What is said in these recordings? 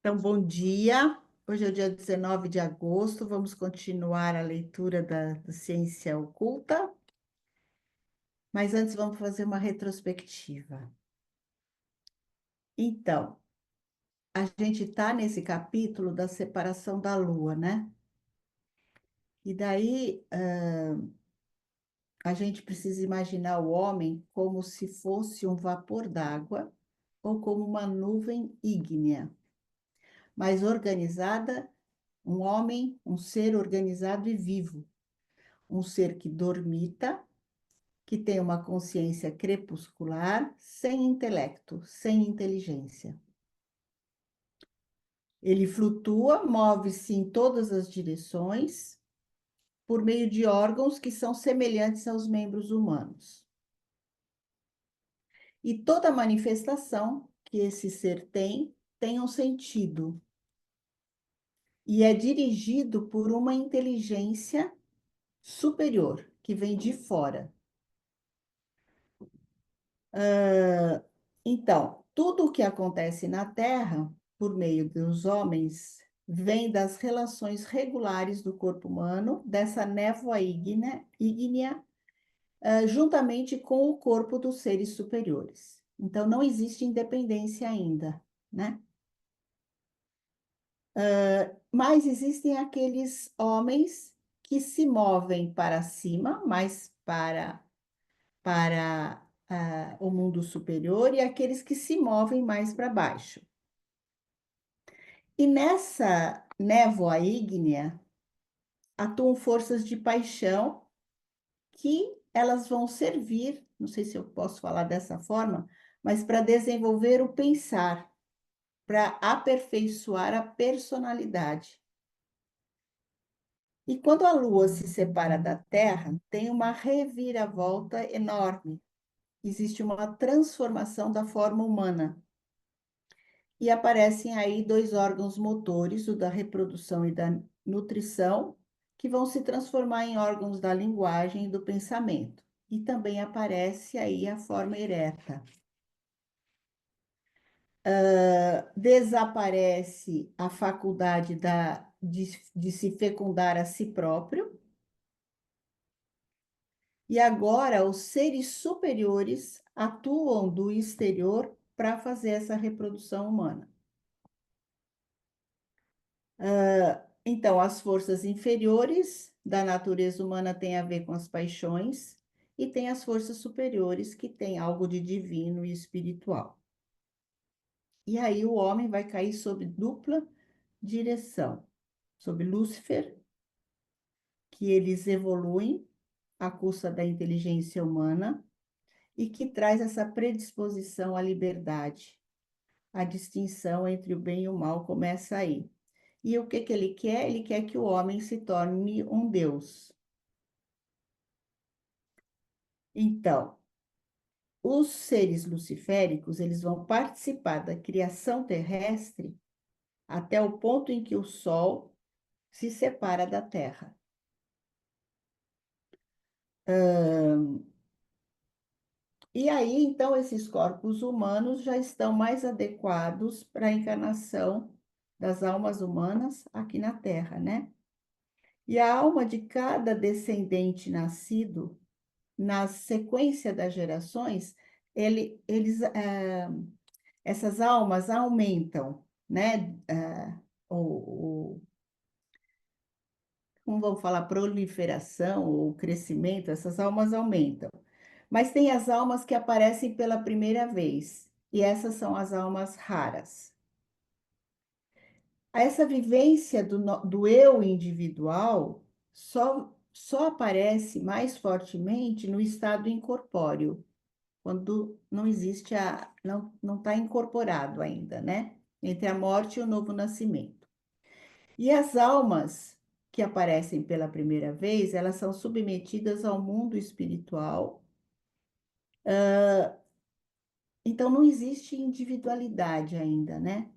Então, bom dia. Hoje é o dia 19 de agosto. Vamos continuar a leitura da Ciência Oculta, mas antes vamos fazer uma retrospectiva. Então, a gente está nesse capítulo da separação da Lua, né? E daí a gente precisa imaginar o homem como se fosse um vapor d'água ou como uma nuvem ígnea, mas organizada, um homem, um ser organizado e vivo, um ser que dormita, que tem uma consciência crepuscular, sem intelecto, sem inteligência. Ele flutua, move-se em todas as direções, por meio de órgãos que são semelhantes aos membros humanos. E toda manifestação que esse ser tem um sentido, e é dirigido por uma inteligência superior, que vem de fora. Então, tudo o que acontece na Terra, por meio dos homens, vem das relações regulares do corpo humano, dessa névoa ígnea, juntamente com o corpo dos seres superiores. Então, não existe independência ainda, né? Mas existem aqueles homens que se movem para cima, mais para o mundo superior, e aqueles que se movem mais para baixo. E nessa névoa ígnea atuam forças de paixão que elas vão servir, não sei se eu posso falar dessa forma, mas para desenvolver o pensar, para aperfeiçoar a personalidade. E quando a Lua se separa da Terra, tem uma reviravolta enorme. Existe uma transformação da forma humana. E aparecem aí dois órgãos motores, o da reprodução e da nutrição, que vão se transformar em órgãos da linguagem e do pensamento. E também aparece aí a forma ereta. Desaparece a faculdade de se fecundar a si próprio, e agora os seres superiores atuam do exterior para fazer essa reprodução humana. Então, as forças inferiores da natureza humana têm a ver com as paixões, e tem as forças superiores que têm algo de divino e espiritual. E aí o homem vai cair sob dupla direção, sob Lúcifer, que eles evoluem à custa da inteligência humana e que traz essa predisposição à liberdade. A distinção entre o bem e o mal começa aí. E o que que ele quer? Ele quer que o homem se torne um Deus. Então, os seres luciféricos, eles vão participar da criação terrestre até o ponto em que o Sol se separa da Terra. E aí, então, esses corpos humanos já estão mais adequados para a encarnação das almas humanas aqui na Terra, né? E a alma de cada descendente nascido, na sequência das gerações, essas almas aumentam, né? Como vamos falar, proliferação ou crescimento, essas almas aumentam. Mas tem as almas que aparecem pela primeira vez, e essas são as almas raras. Essa vivência do eu individual só aparece mais fortemente no estado incorpóreo, quando não existe não está incorporado ainda, né? Entre a morte e o novo nascimento. E as almas que aparecem pela primeira vez, elas são submetidas ao mundo espiritual. Então não existe individualidade ainda, né?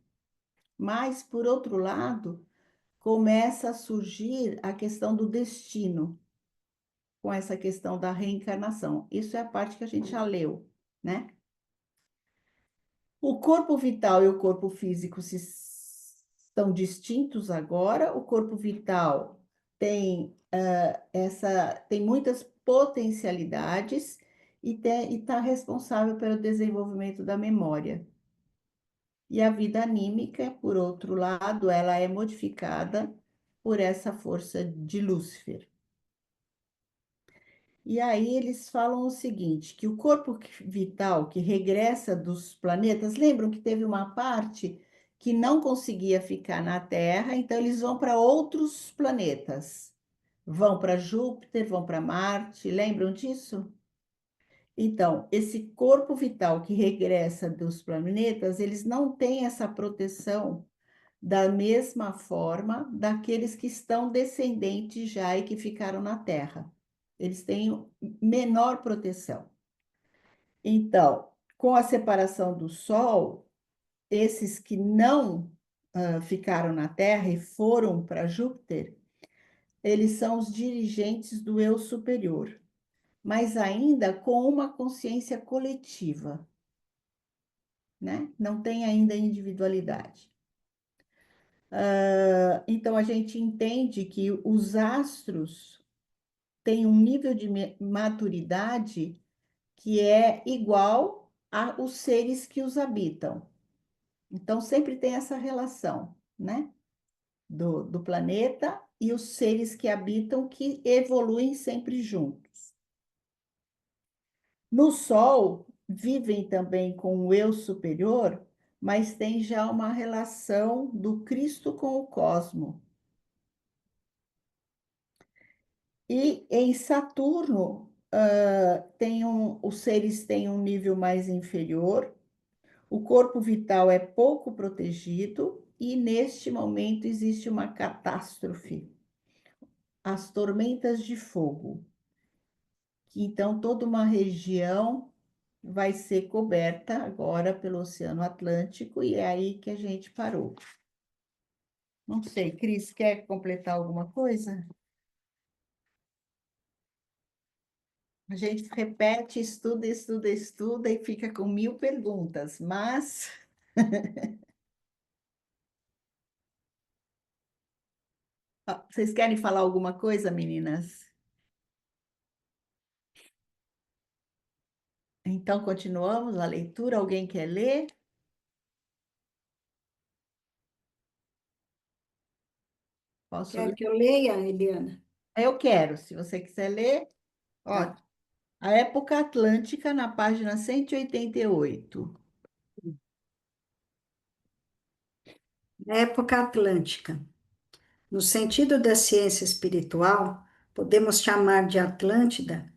Mas, por outro lado, começa a surgir a questão do destino, com essa questão da reencarnação. Isso é a parte que a gente já leu, né? O corpo vital e o corpo físico estão distintos agora. O corpo vital tem tem muitas potencialidades e está responsável pelo desenvolvimento da memória. E a vida anímica, por outro lado, ela é modificada por essa força de Lúcifer. E aí eles falam o seguinte, que o corpo vital que regressa dos planetas, lembram que teve uma parte que não conseguia ficar na Terra, então eles vão para outros planetas. Vão para Júpiter, vão para Marte, lembram disso? Então, esse corpo vital que regressa dos planetas, eles não têm essa proteção da mesma forma daqueles que estão descendentes já e que ficaram na Terra. Eles têm menor proteção. Então, com a separação do Sol, esses que não ficaram na Terra e foram para Júpiter, eles são os dirigentes do eu superior, mas ainda com uma consciência coletiva, né? Não tem ainda individualidade. Então, a gente entende que os astros têm um nível de maturidade que é igual aos seres que os habitam. Então, sempre tem essa relação, né? Do planeta e os seres que habitam, que evoluem sempre juntos. No Sol, vivem também com o eu superior, mas tem já uma relação do Cristo com o cosmo. E em Saturno, os seres têm um nível mais inferior, o corpo vital é pouco protegido e, neste momento, existe uma catástrofe, as tormentas de fogo. Então, toda uma região vai ser coberta agora pelo Oceano Atlântico e é aí que a gente parou. Não sei, Cris, quer completar alguma coisa? A gente repete, estuda, estuda, estuda e fica com 1000 perguntas, mas vocês querem falar alguma coisa, meninas? Então, continuamos a leitura. Alguém quer ler? Posso Quer ler? que eu leia, Eliana? Eu quero, se você quiser ler. Ó, Tá. a época atlântica, na página 188. Época Atlântica. No sentido da ciência espiritual, podemos chamar de Atlântida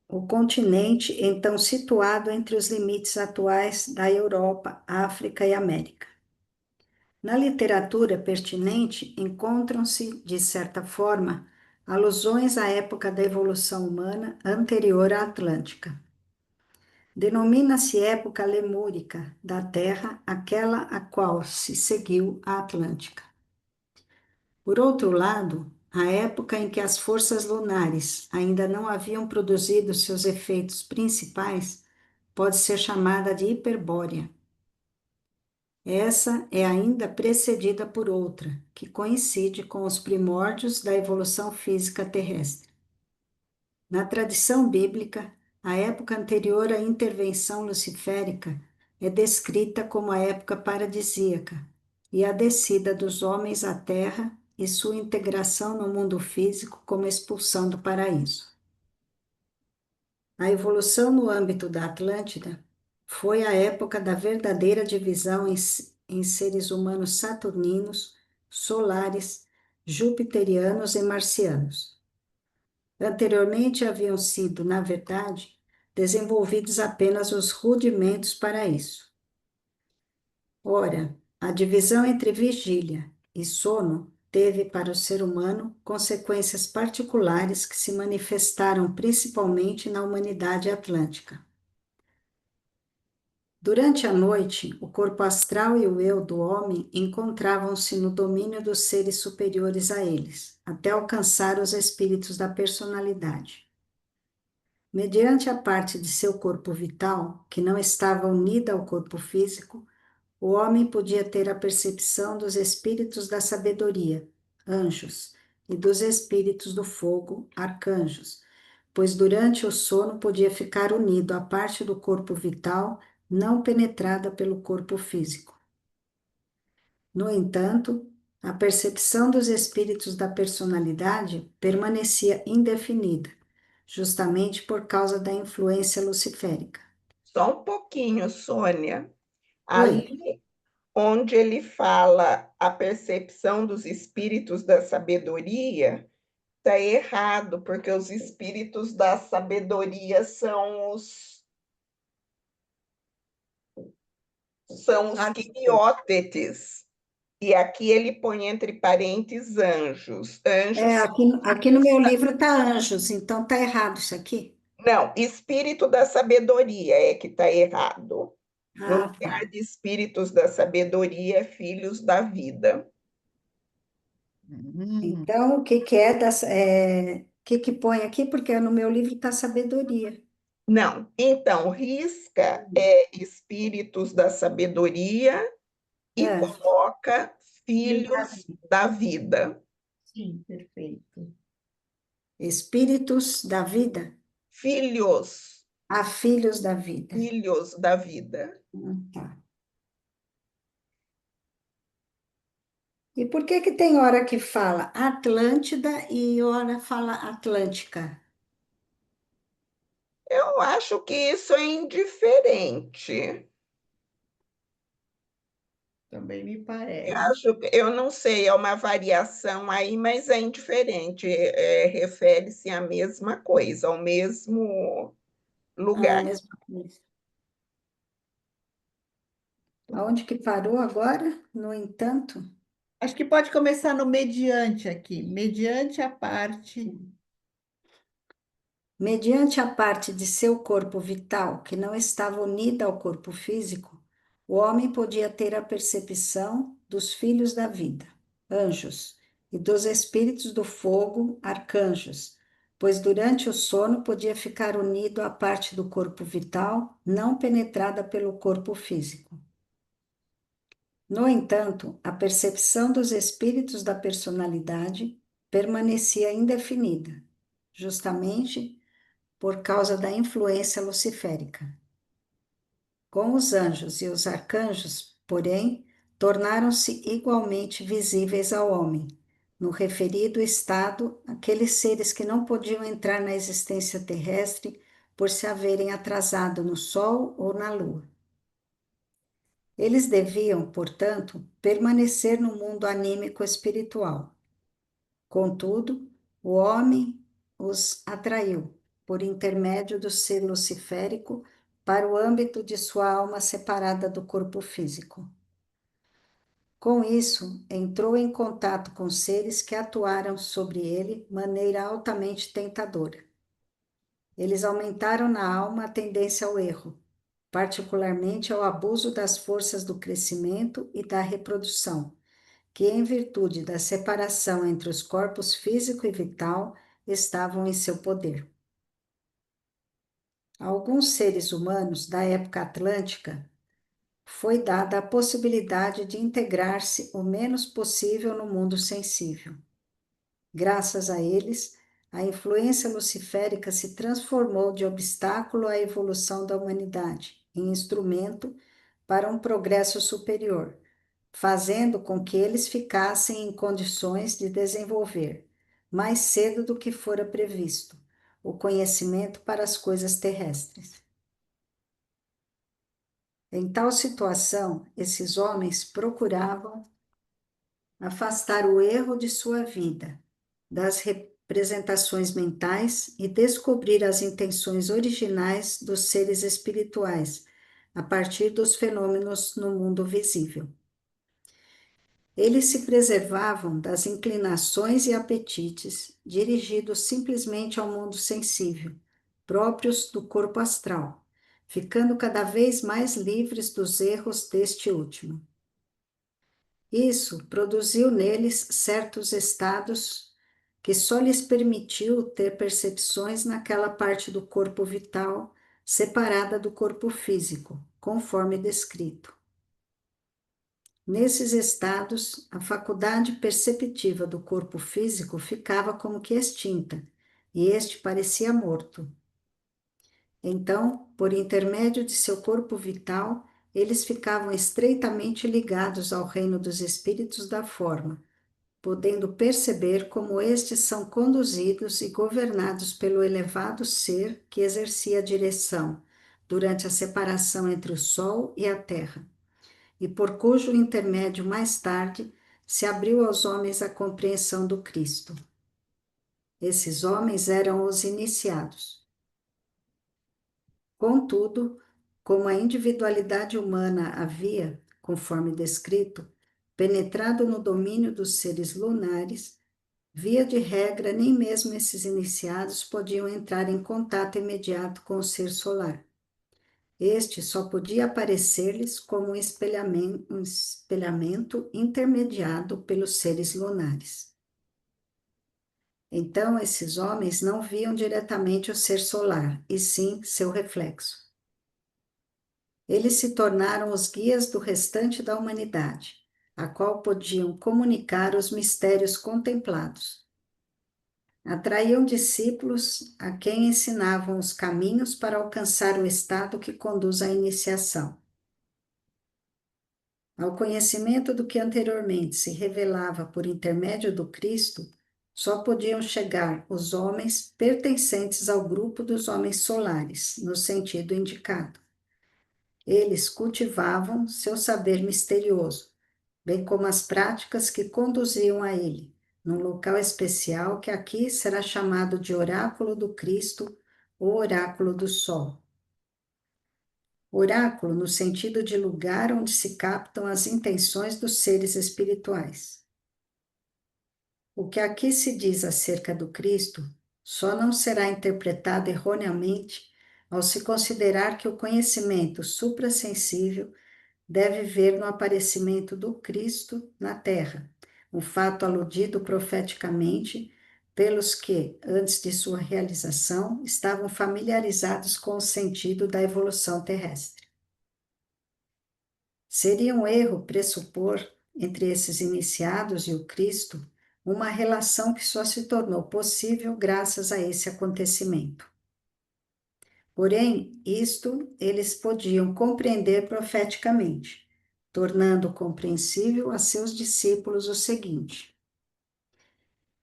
o continente então situado entre os limites atuais da Europa, África e América. Na literatura pertinente, encontram-se, de certa forma, alusões à época da evolução humana anterior à Atlântica. Denomina-se época lemúrica da Terra aquela a qual se seguiu a Atlântica. Por outro lado, a época em que as forças lunares ainda não haviam produzido seus efeitos principais pode ser chamada de Hiperbórea. Essa é ainda precedida por outra, que coincide com os primórdios da evolução física terrestre. Na tradição bíblica, a época anterior à intervenção luciférica é descrita como a época paradisíaca e a descida dos homens à terra e sua integração no mundo físico como expulsão do paraíso. A evolução no âmbito da Atlântida foi a época da verdadeira divisão em seres humanos saturninos, solares, jupiterianos e marcianos. Anteriormente haviam sido, na verdade, desenvolvidos apenas os rudimentos para isso. Ora, a divisão entre vigília e sono teve para o ser humano consequências particulares que se manifestaram principalmente na humanidade atlântica. Durante a noite, o corpo astral e o eu do homem encontravam-se no domínio dos seres superiores a eles, até alcançar os espíritos da personalidade. Mediante a parte de seu corpo vital, que não estava unida ao corpo físico, o homem podia ter a percepção dos espíritos da sabedoria, anjos, e dos espíritos do fogo, arcanjos, pois durante o sono podia ficar unido à parte do corpo vital não penetrada pelo corpo físico. No entanto, a percepção dos espíritos da personalidade permanecia indefinida, justamente por causa da influência luciférica. Só um pouquinho, Sônia. Oi, Ali onde ele fala a percepção dos espíritos da sabedoria, está errado, porque os espíritos da sabedoria são os quimiótetes. E aqui ele põe entre parênteses anjos. Anjos, aqui no meu livro tá anjos, então tá errado isso aqui. não, espírito da sabedoria é que está errado. No Ah, lugar tá. de espíritos da sabedoria, filhos da vida. Hum, Então, o que que é, o que que põe aqui? Porque no meu livro tá sabedoria. Não, então risca espíritos da sabedoria e É, coloca filhos da filhos vida. da vida. Sim, perfeito. espíritos da vida, Filhos, a filhos da vida. filhos da vida. Tá. E por que que tem hora que fala Atlântida e hora fala Atlântica? Eu acho que isso é indiferente. Também me Eu parece. acho, eu não sei, é uma variação aí, mas é indiferente. Refere-se à mesma coisa, ao mesmo Ah, lugar. mesma coisa. Aonde que parou agora? No entanto, Acho que pode começar no mediante aqui. Mediante a parte. mediante a parte de seu corpo vital que não estava unida ao corpo físico, o homem podia ter a percepção dos filhos da vida, anjos, e dos espíritos do fogo, arcanjos, pois durante o sono podia ficar unido à parte do corpo vital não penetrada pelo corpo físico. No entanto, a percepção dos espíritos da personalidade permanecia indefinida, justamente por causa da influência luciférica. Com os anjos e os arcanjos, porém, tornaram-se igualmente visíveis ao homem. No referido estado, aqueles seres que não podiam entrar na existência terrestre por se haverem atrasado no Sol ou na Lua. Eles deviam, portanto, permanecer no mundo anímico espiritual. Contudo, o homem os atraiu, por intermédio do ser luciférico, para o âmbito de sua alma separada do corpo físico. Com isso, entrou em contato com seres que atuaram sobre ele maneira altamente tentadora. Eles aumentaram na alma a tendência ao erro, particularmente ao abuso das forças do crescimento e da reprodução, que, em virtude da separação entre os corpos físico e vital, estavam em seu poder. A alguns seres humanos da época atlântica foi dada a possibilidade de integrar-se o menos possível no mundo sensível. Graças a eles, a influência luciférica se transformou de obstáculo à evolução da humanidade em instrumento para um progresso superior, fazendo com que eles ficassem em condições de desenvolver, mais cedo do que fora previsto, o conhecimento para as coisas terrestres. Em tal situação, esses homens procuravam afastar o erro de sua vida das representações mentais e descobrir as intenções originais dos seres espirituais a partir dos fenômenos no mundo visível. Eles se preservavam das inclinações e apetites dirigidos simplesmente ao mundo sensível, próprios do corpo astral, ficando cada vez mais livres dos erros deste último. Isso produziu neles certos estados que só lhes permitiu ter percepções naquela parte do corpo vital separada do corpo físico, conforme descrito. Nesses estados, a faculdade perceptiva do corpo físico ficava como que extinta, e este parecia morto. Então, por intermédio de seu corpo vital, eles ficavam estreitamente ligados ao reino dos espíritos da forma, podendo perceber como estes são conduzidos e governados pelo elevado ser que exercia a direção durante a separação entre o Sol e a Terra, e por cujo intermédio mais tarde se abriu aos homens a compreensão do Cristo. Esses homens eram os iniciados. Contudo, como a individualidade humana havia, conforme descrito, penetrado no domínio dos seres lunares, via de regra, nem mesmo esses iniciados podiam entrar em contato imediato com o ser solar. Este só podia aparecer-lhes como um espelhamento intermediado pelos seres lunares. Então, esses homens não viam diretamente o ser solar, e sim seu reflexo. Eles se tornaram os guias do restante da humanidade, a qual podiam comunicar os mistérios contemplados. Atraíam discípulos a quem ensinavam os caminhos para alcançar o estado que conduz à iniciação. Ao conhecimento do que anteriormente se revelava por intermédio do Cristo, só podiam chegar os homens pertencentes ao grupo dos homens solares, no sentido indicado. Eles cultivavam seu saber misterioso, bem como as práticas que conduziam a ele, num local especial que aqui será chamado de Oráculo do Cristo ou Oráculo do Sol. Oráculo no sentido de lugar onde se captam as intenções dos seres espirituais. O que aqui se diz acerca do Cristo só não será interpretado erroneamente ao se considerar que o conhecimento suprassensível deve ver no aparecimento do Cristo na Terra, um fato aludido profeticamente pelos que, antes de sua realização, estavam familiarizados com o sentido da evolução terrestre. Seria um erro pressupor, entre esses iniciados e o Cristo, uma relação que só se tornou possível graças a esse acontecimento. Porém, isto eles podiam compreender profeticamente, tornando compreensível a seus discípulos o seguinte: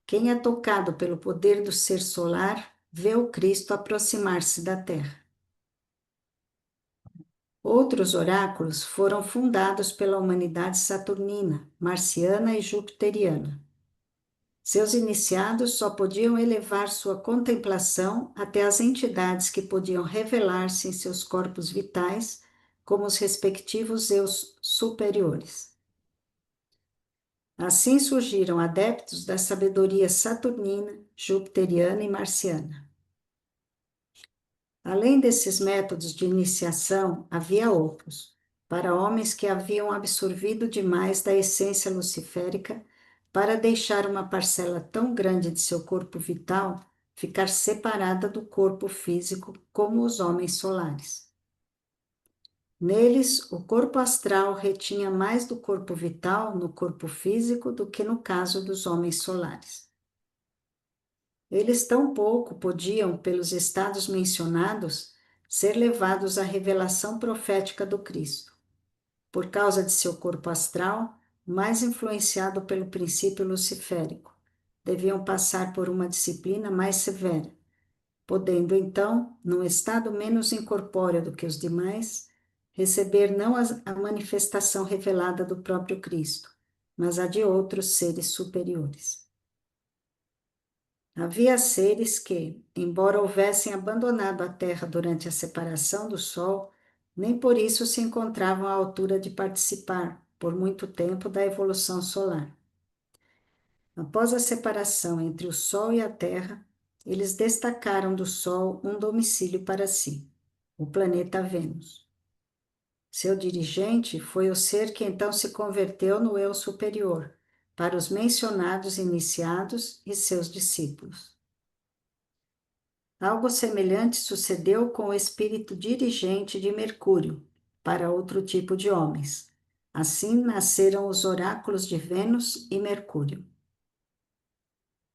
quem é tocado pelo poder do ser solar, vê o Cristo aproximar-se da Terra. Outros oráculos foram fundados pela humanidade saturnina, marciana e jupiteriana. Seus iniciados só podiam elevar sua contemplação até as entidades que podiam revelar-se em seus corpos vitais como os respectivos eus superiores. Assim surgiram adeptos da sabedoria saturnina, jupiteriana e marciana. Além desses métodos de iniciação, havia outros, para homens que haviam absorvido demais da essência luciférica para deixar uma parcela tão grande de seu corpo vital ficar separada do corpo físico, como os homens solares. Neles, o corpo astral retinha mais do corpo vital no corpo físico do que no caso dos homens solares. Eles tampouco podiam, pelos estados mencionados, ser levados à revelação profética do Cristo, por causa de seu corpo astral, mais influenciado pelo princípio luciférico. Deviam passar por uma disciplina mais severa, podendo então, num estado menos incorpóreo do que os demais, receber não a manifestação revelada do próprio Cristo, mas a de outros seres superiores. Havia seres que, embora houvessem abandonado a Terra durante a separação do Sol, nem por isso se encontravam à altura de participar, por muito tempo, da evolução solar. Após a separação entre o Sol e a Terra, eles destacaram do Sol um domicílio para si, o planeta Vênus. Seu dirigente foi o ser que então se converteu no eu superior, para os mencionados iniciados e seus discípulos. Algo semelhante sucedeu com o espírito dirigente de Mercúrio, para outro tipo de homens, Assim nasceram os oráculos de Vênus e Mercúrio.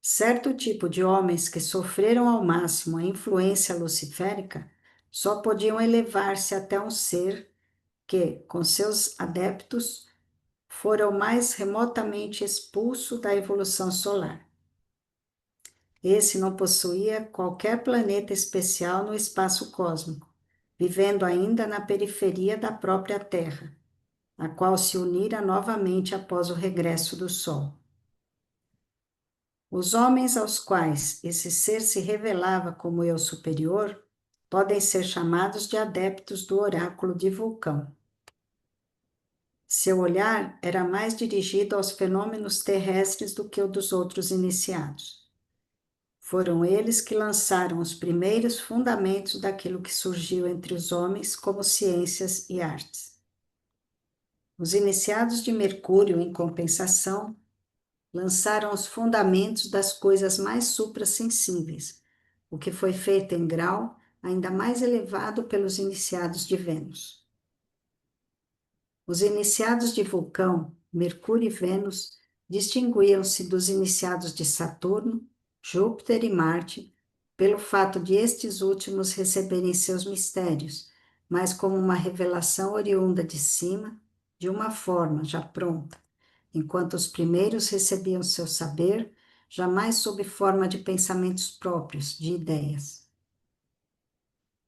Certo tipo de homens que sofreram ao máximo a influência luciférica só podiam elevar-se até um ser que, com seus adeptos, fora o mais remotamente expulso da evolução solar. Esse não possuía qualquer planeta especial no espaço cósmico, vivendo ainda na periferia da própria Terra, a qual se unira novamente após o regresso do Sol. Os homens aos quais esse ser se revelava como eu superior podem ser chamados de adeptos do oráculo de Vulcão. Seu olhar era mais dirigido aos fenômenos terrestres do que o dos outros iniciados. Foram eles que lançaram os primeiros fundamentos daquilo que surgiu entre os homens como ciências e artes. Os iniciados de Mercúrio, em compensação, lançaram os fundamentos das coisas mais suprassensíveis, o que foi feito em grau ainda mais elevado pelos iniciados de Vênus. Os iniciados de Vulcão, Mercúrio e Vênus distinguiam-se dos iniciados de Saturno, Júpiter e Marte pelo fato de estes últimos receberem seus mistérios, mas como uma revelação oriunda de cima, de uma forma já pronta, enquanto os primeiros recebiam seu saber jamais sob forma de pensamentos próprios, de ideias.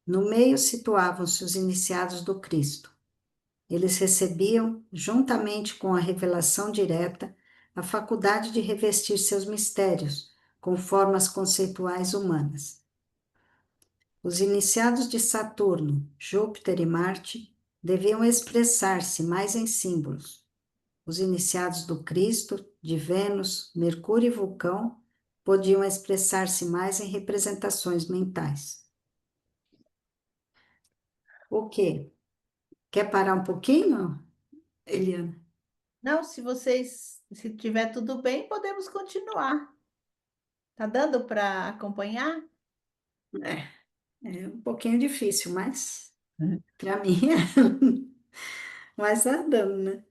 No meio situavam-se os iniciados do Cristo. Eles recebiam, juntamente com a revelação direta, a faculdade de revestir seus mistérios com formas conceituais humanas. Os iniciados de Saturno, Júpiter e Marte deviam expressar-se mais em símbolos. Os iniciados do Cristo, de Vênus, Mercúrio e Vulcão podiam expressar-se mais em representações mentais. O quê? Quer parar um pouquinho, Eliana? Não, se tiver tudo bem, podemos continuar. Tá dando para acompanhar? É um pouquinho difícil, mas Uhum. para mim mas tá dando,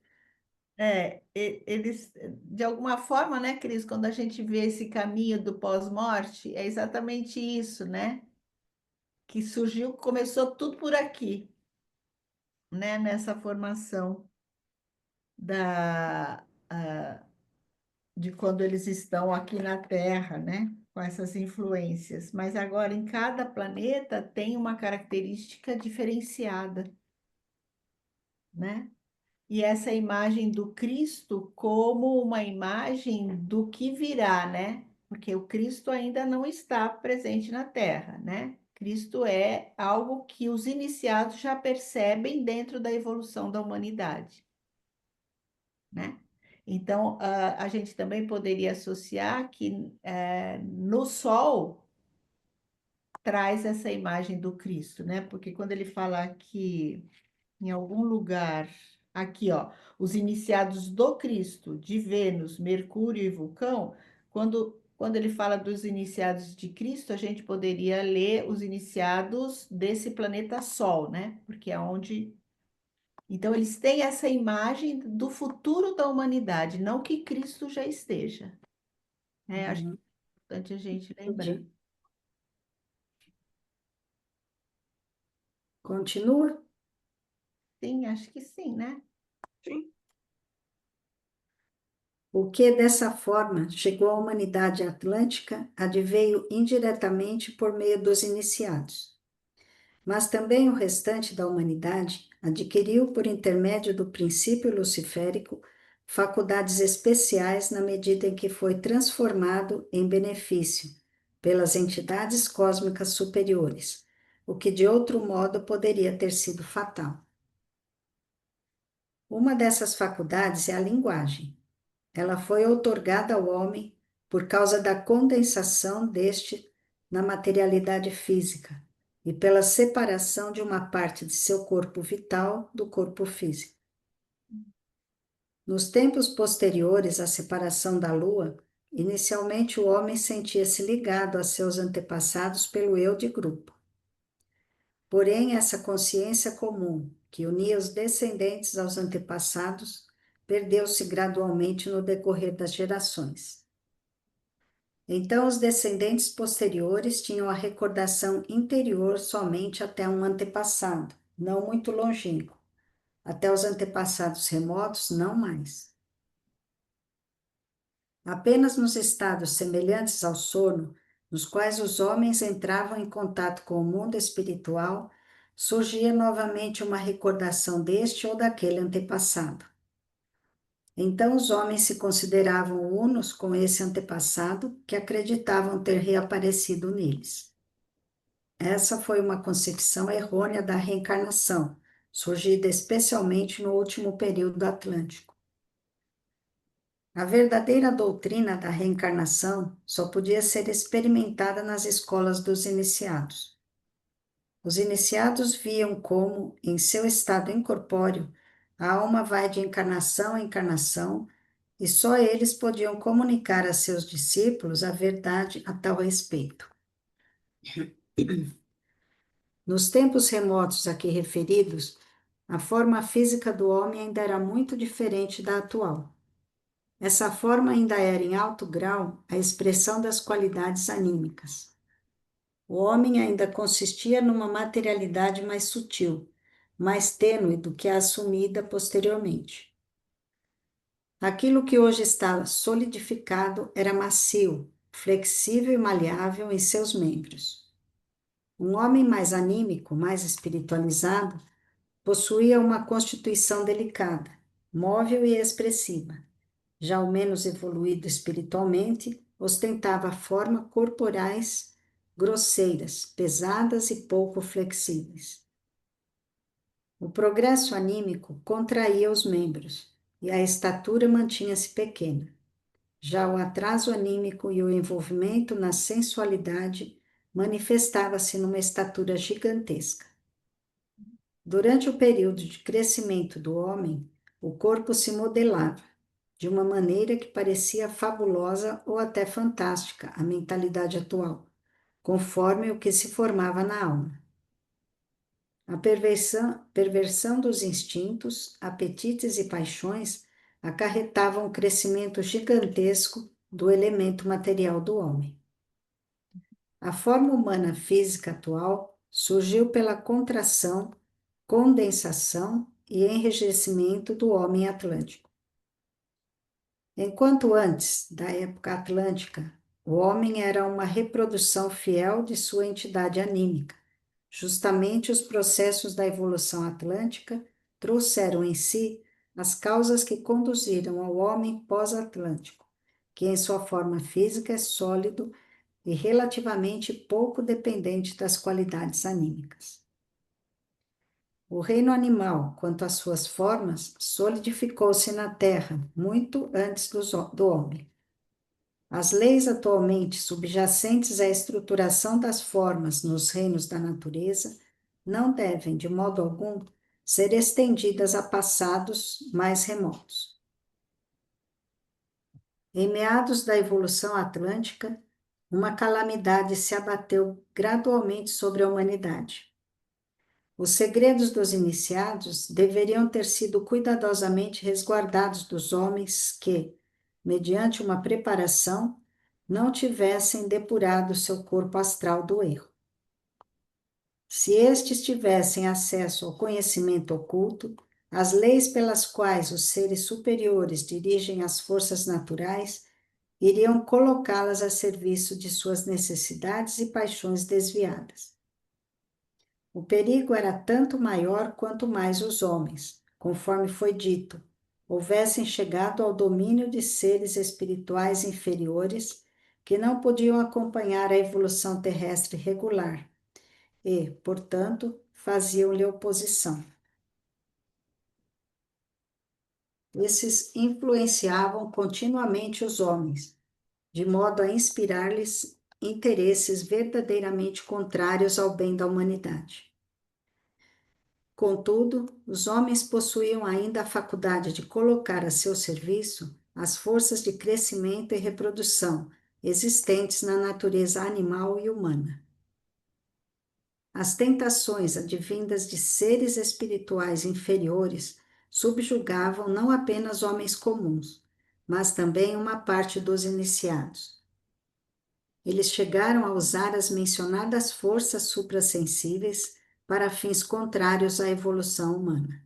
né? Eles, de alguma forma, né, Cris, quando a gente vê esse caminho do pós-morte, é exatamente isso, né? Que surgiu, começou tudo por aqui, né? Nessa formação de quando eles estão aqui na Terra, né? Com essas influências. Mas agora, em cada planeta tem uma característica diferenciada, né? E essa imagem do Cristo como uma imagem do que virá, né? Porque o Cristo ainda não está presente na Terra, né? Cristo é algo que os iniciados já percebem dentro da evolução da humanidade, né? Então, a gente também poderia associar que no Sol traz essa imagem do Cristo, né? Porque quando ele fala que em algum lugar, aqui, ó, os iniciados do Cristo, de Vênus, Mercúrio e Vulcão, quando ele fala dos iniciados de Cristo, a gente poderia ler os iniciados desse planeta Sol, né? Porque é onde. Então, eles têm essa imagem do futuro da humanidade, não que Cristo já esteja, né? Acho que Uhum, é importante a gente lembrar. entendi. Continua? Sim, acho que sim, né? Sim. O que dessa forma chegou à humanidade atlântica adveio indiretamente por meio dos iniciados. Mas também o restante da humanidade adquiriu, por intermédio do princípio luciférico, faculdades especiais na medida em que foi transformado em benefício pelas entidades cósmicas superiores, o que de outro modo poderia ter sido fatal. Uma dessas faculdades é a linguagem. Ela foi outorgada ao homem por causa da condensação deste na materialidade física e pela separação de uma parte de seu corpo vital do corpo físico. Nos tempos posteriores à separação da Lua, inicialmente o homem sentia-se ligado a seus antepassados pelo eu de grupo. Porém, essa consciência comum, que unia os descendentes aos antepassados, perdeu-se gradualmente no decorrer das gerações. Então, os descendentes posteriores tinham a recordação interior somente até um antepassado, não muito longínquo. Até os antepassados remotos, não mais. Apenas nos estados semelhantes ao sono, nos quais os homens entravam em contato com o mundo espiritual, surgia novamente uma recordação deste ou daquele antepassado. Então os homens se consideravam unos com esse antepassado que acreditavam ter reaparecido neles. Essa foi uma concepção errônea da reencarnação, surgida especialmente no último período atlântico. A verdadeira doutrina da reencarnação só podia ser experimentada nas escolas dos iniciados. Os iniciados viam como, em seu estado incorpóreo, a alma vai de encarnação em encarnação e só eles podiam comunicar a seus discípulos a verdade a tal respeito. Nos tempos remotos aqui referidos, a forma física do homem ainda era muito diferente da atual. Essa forma ainda era, em alto grau, a expressão das qualidades anímicas. O homem ainda consistia numa materialidade mais sutil, mais tênue do que a assumida posteriormente. Aquilo que hoje está solidificado era macio, flexível e maleável em seus membros. Um homem mais anímico, mais espiritualizado, possuía uma constituição delicada, móvel e expressiva. Já o menos evoluído espiritualmente, ostentava formas corporais grosseiras, pesadas e pouco flexíveis. O progresso anímico contraía os membros e a estatura mantinha-se pequena. Já o atraso anímico e o envolvimento na sensualidade manifestava-se numa estatura gigantesca. Durante o período de crescimento do homem, o corpo se modelava de uma maneira que parecia fabulosa ou até fantástica à mentalidade atual, conforme o que se formava na alma. A perversão dos instintos, apetites e paixões acarretavam um crescimento gigantesco do elemento material do homem. A forma humana física atual surgiu pela contração, condensação e enrijecimento do homem atlântico. Enquanto antes da época atlântica, o homem era uma reprodução fiel de sua entidade anímica. Justamente os processos da evolução atlântica trouxeram em si as causas que conduziram ao homem pós-atlântico, que em sua forma física é sólido e relativamente pouco dependente das qualidades anímicas. O reino animal, quanto às suas formas, solidificou-se na Terra muito antes do homem. As leis atualmente subjacentes à estruturação das formas nos reinos da natureza não devem, de modo algum, ser estendidas a passados mais remotos. Em meados da evolução atlântica, uma calamidade se abateu gradualmente sobre a humanidade. Os segredos dos iniciados deveriam ter sido cuidadosamente resguardados dos homens que, mediante uma preparação, não tivessem depurado seu corpo astral do erro. Se estes tivessem acesso ao conhecimento oculto, as leis pelas quais os seres superiores dirigem as forças naturais iriam colocá-las a serviço de suas necessidades e paixões desviadas. O perigo era tanto maior quanto mais os homens, conforme foi dito, houvessem chegado ao domínio de seres espirituais inferiores que não podiam acompanhar a evolução terrestre regular e, portanto, faziam-lhe oposição. Esses influenciavam continuamente os homens, de modo a inspirar-lhes interesses verdadeiramente contrários ao bem da humanidade. Contudo, os homens possuíam ainda a faculdade de colocar a seu serviço as forças de crescimento e reprodução existentes na natureza animal e humana. as tentações advindas de seres espirituais inferiores subjugavam não apenas homens comuns, mas também uma parte dos iniciados. Eles chegaram a usar as mencionadas forças suprassensíveis para fins contrários à evolução humana.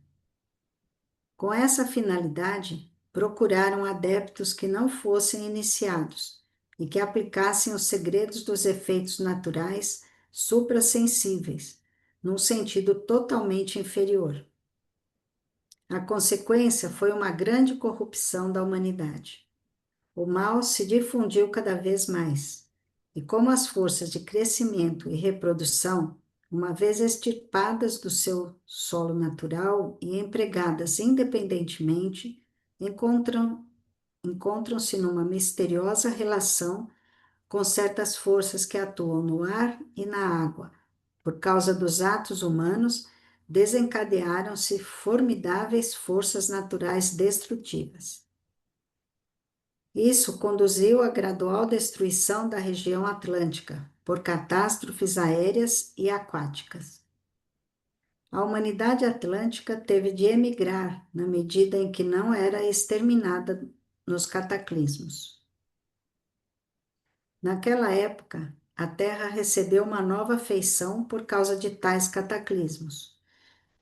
Com essa finalidade, procuraram adeptos que não fossem iniciados e que aplicassem os segredos dos efeitos naturais suprassensíveis, num sentido totalmente inferior. A consequência foi uma grande corrupção da humanidade. O mal se difundiu cada vez mais, e como as forças de crescimento e reprodução, uma vez extirpadas do seu solo natural e empregadas independentemente, encontram-se numa misteriosa relação com certas forças que atuam no ar e na água. Por causa dos atos humanos, desencadearam-se formidáveis forças naturais destrutivas. Isso conduziu à gradual destruição da região atlântica por catástrofes aéreas e aquáticas. A humanidade atlântica teve de emigrar na medida em que não era exterminada nos cataclismos. Naquela época, a Terra recebeu uma nova feição por causa de tais cataclismos.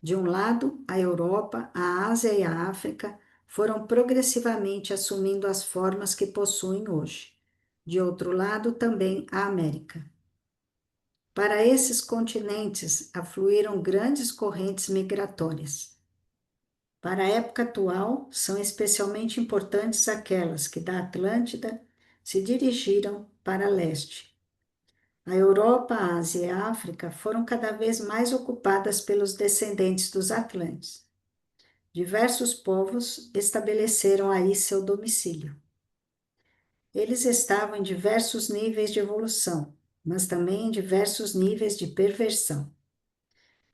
De um lado, a Europa, a Ásia e a África foram progressivamente assumindo as formas que possuem hoje. De outro lado, também a América. Para esses continentes afluíram grandes correntes migratórias. Para a época atual, são especialmente importantes aquelas que da Atlântida se dirigiram para leste. A Europa, a Ásia e a África foram cada vez mais ocupadas pelos descendentes dos Atlantes. Diversos povos estabeleceram aí seu domicílio. Eles estavam em diversos níveis de evolução, mas também em diversos níveis de perversão.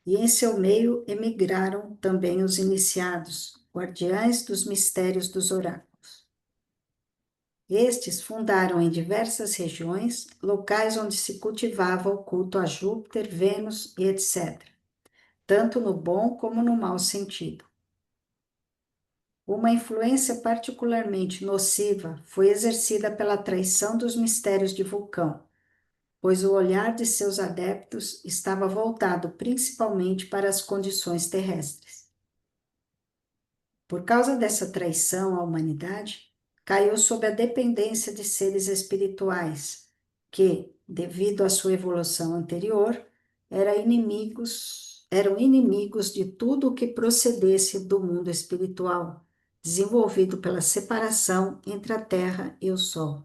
E em seu meio emigraram também os iniciados, guardiães dos mistérios dos oráculos. Estes fundaram em diversas regiões locais onde se cultivava o culto a Júpiter, Vênus e etc., tanto no bom como no mau sentido. Uma influência particularmente nociva foi exercida pela traição dos mistérios de Vulcão, pois o olhar de seus adeptos estava voltado principalmente para as condições terrestres. Por causa dessa traição à humanidade, caiu sob a dependência de seres espirituais, que, devido à sua evolução anterior, eram inimigos de tudo o que procedesse do mundo espiritual, desenvolvido pela separação entre a Terra e o Sol.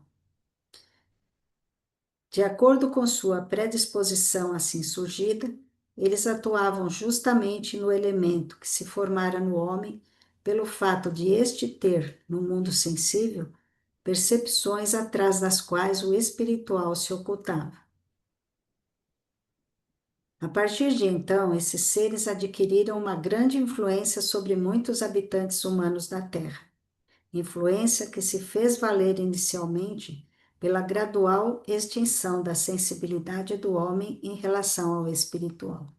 De acordo com sua predisposição assim surgida, eles atuavam justamente no elemento que se formara no homem pelo fato de este ter, no mundo sensível, percepções atrás das quais o espiritual se ocultava. A partir de então, esses seres adquiriram uma grande influência sobre muitos habitantes humanos da Terra, influência que se fez valer inicialmente pela gradual extinção da sensibilidade do homem em relação ao espiritual.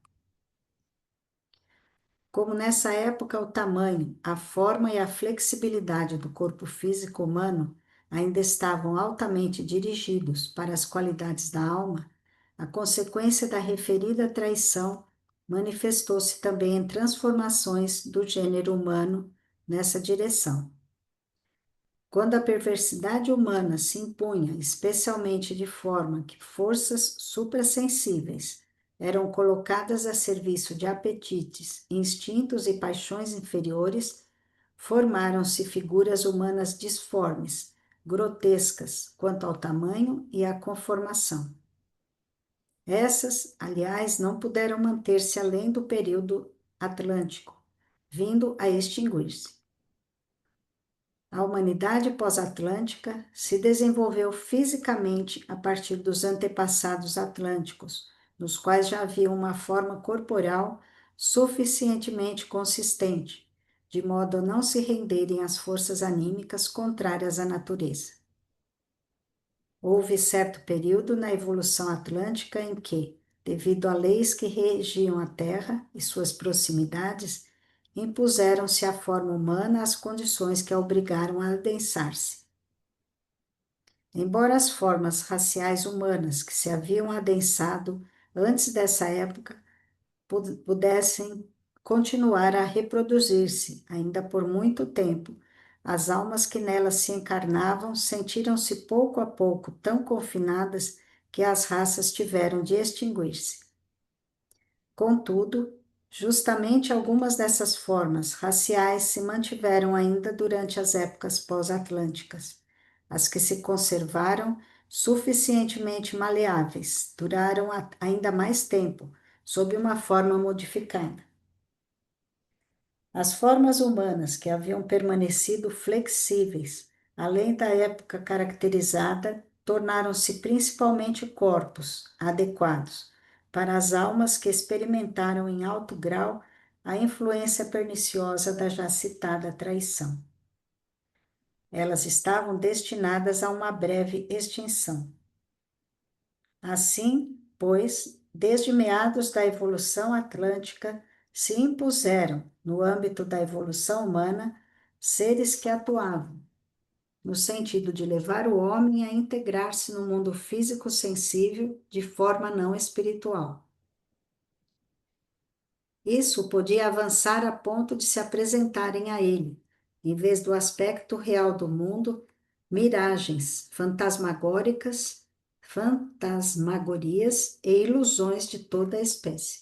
Como nessa época o tamanho, a forma e a flexibilidade do corpo físico humano ainda estavam altamente dirigidos para as qualidades da alma, a consequência da referida traição manifestou-se também em transformações do gênero humano nessa direção. Quando a perversidade humana se impunha, especialmente de forma que forças suprassensíveis eram colocadas a serviço de apetites, instintos e paixões inferiores, formaram-se figuras humanas disformes, grotescas quanto ao tamanho e à conformação. Essas, aliás, não puderam manter-se além do período atlântico, vindo a extinguir-se. A humanidade pós-atlântica se desenvolveu fisicamente a partir dos antepassados atlânticos, nos quais já havia uma forma corporal suficientemente consistente, de modo a não se renderem às forças anímicas contrárias à natureza. Houve certo período na evolução atlântica em que, devido a leis que regiam a Terra e suas proximidades, impuseram-se à forma humana as condições que a obrigaram a adensar-se. Embora as formas raciais humanas que se haviam adensado antes dessa época pudessem continuar a reproduzir-se ainda por muito tempo, as almas que nelas se encarnavam sentiram-se pouco a pouco tão confinadas que as raças tiveram de extinguir-se. Contudo, justamente algumas dessas formas raciais se mantiveram ainda durante as épocas pós-atlânticas. As que se conservaram suficientemente maleáveis duraram ainda mais tempo, sob uma forma modificada. As formas humanas que haviam permanecido flexíveis, além da época caracterizada, tornaram-se principalmente corpos adequados para as almas que experimentaram em alto grau a influência perniciosa da já citada traição. Elas estavam destinadas a uma breve extinção. Assim, pois, desde meados da evolução atlântica, se impuseram, no âmbito da evolução humana, seres que atuavam, no sentido de levar o homem a integrar-se no mundo físico sensível de forma não espiritual. Isso podia avançar a ponto de se apresentarem a ele, em vez do aspecto real do mundo, miragens fantasmagorias e ilusões de toda a espécie.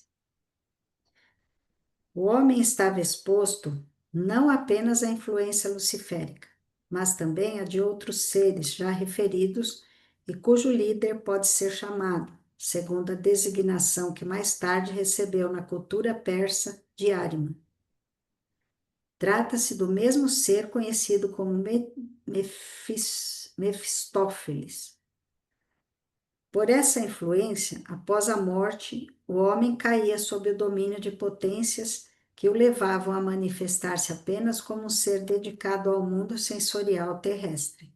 O homem estava exposto não apenas à influência luciférica, mas também a de outros seres já referidos e cujo líder pode ser chamado, segundo a designação que mais tarde recebeu na cultura persa de Ahriman. Trata-se do mesmo ser conhecido como Mefistófeles. Por essa influência, após a morte, o homem caía sob o domínio de potências que o levavam a manifestar-se apenas como um ser dedicado ao mundo sensorial terrestre.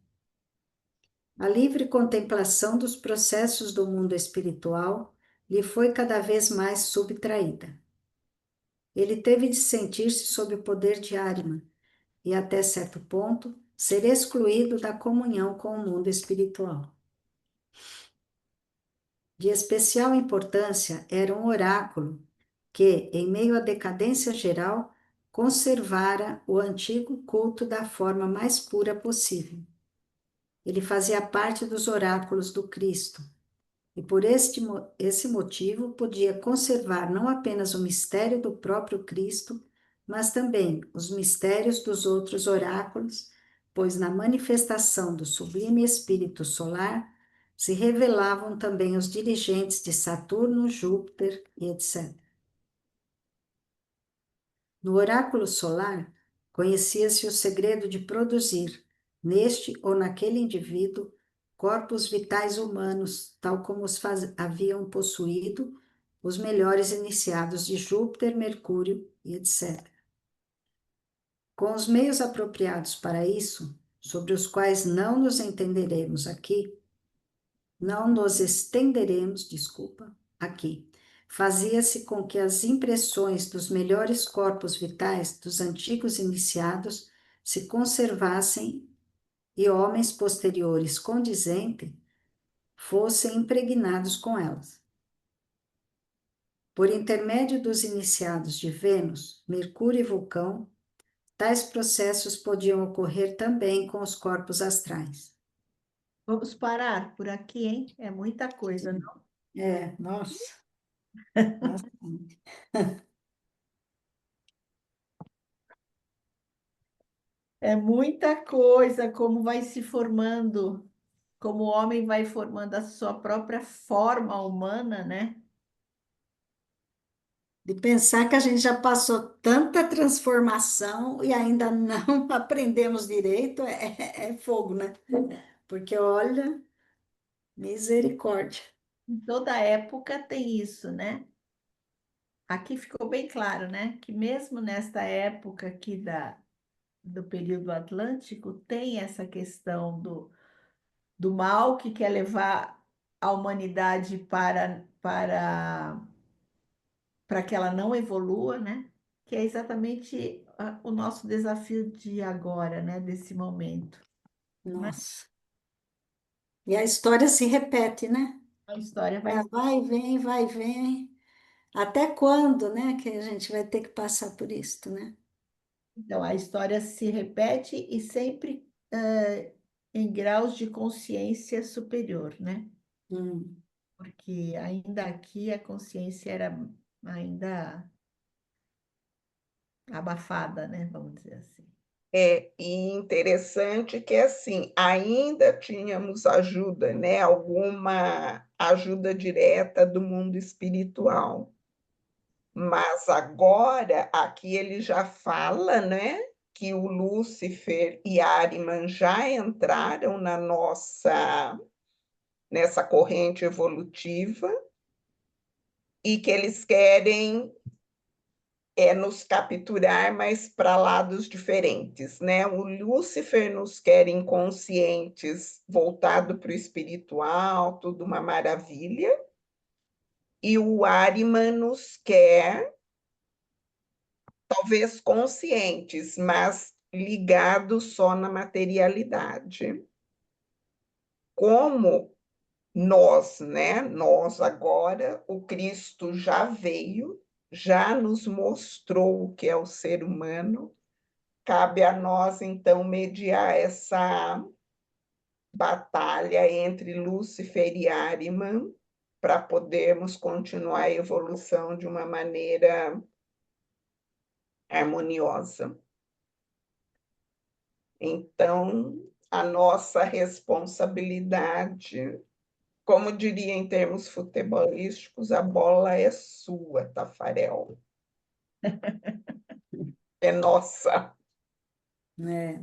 A livre contemplação dos processos do mundo espiritual lhe foi cada vez mais subtraída. Ele teve de sentir-se sob o poder de Ahriman e, até certo ponto, ser excluído da comunhão com o mundo espiritual. De especial importância era um oráculo que, em meio à decadência geral, conservara o antigo culto da forma mais pura possível. Ele fazia parte dos oráculos do Cristo, e por esse motivo podia conservar não apenas o mistério do próprio Cristo, mas também os mistérios dos outros oráculos, pois na manifestação do sublime espírito solar se revelavam também os dirigentes de Saturno, Júpiter e etc. No oráculo solar, conhecia-se o segredo de produzir, neste ou naquele indivíduo, corpos vitais humanos, tal como os haviam possuído os melhores iniciados de Júpiter, Mercúrio e etc. Com os meios apropriados para isso, sobre os quais não nos estenderemos aqui, fazia-se com que as impressões dos melhores corpos vitais dos antigos iniciados se conservassem e homens posteriores condizentes fossem impregnados com elas. Por intermédio dos iniciados de Vênus, Mercúrio e Vulcão, tais processos podiam ocorrer também com os corpos astrais. Vamos parar por aqui, hein? É muita coisa, não? Nossa. É muita coisa, como vai se formando, como o homem vai formando a sua própria forma humana, né? De pensar que a gente já passou tanta transformação e ainda não aprendemos direito, é fogo, né? Porque, olha, misericórdia. Em toda época tem isso, né? Aqui ficou bem claro, né? Que mesmo nesta época aqui do período Atlântico, tem essa questão do mal que quer levar a humanidade para que ela não evolua, né? Que é exatamente o nosso desafio de agora, né? Desse momento, né? Nossa. E a história se repete, né? A história vai. É, vai, vem, vai, vem. Até quando, né, que a gente vai ter que passar por isto, né? Então, a história se repete e sempre em graus de consciência superior, né? Hum. Porque ainda aqui a consciência era ainda abafada, né? Vamos dizer assim. E interessante que, assim, ainda tínhamos ajuda, né? Alguma ajuda direta do mundo espiritual. Mas agora, aqui ele já fala, né? Que o Lúcifer e Ariman já entraram nessa corrente evolutiva e que eles querem nos capturar, mas para lados diferentes, né? O Lúcifer nos quer inconscientes, voltado para o espiritual, tudo uma maravilha, e o Ariman nos quer, talvez conscientes, mas ligados só na materialidade. Como nós, né? Nós agora, o Cristo já veio, já nos mostrou o que é o ser humano. Cabe a nós, então, mediar essa batalha entre Lúcifer e Ariman para podermos continuar a evolução de uma maneira harmoniosa. Então, a nossa responsabilidade, como diria em termos futebolísticos, a bola é sua, Tafarel. É nossa. É.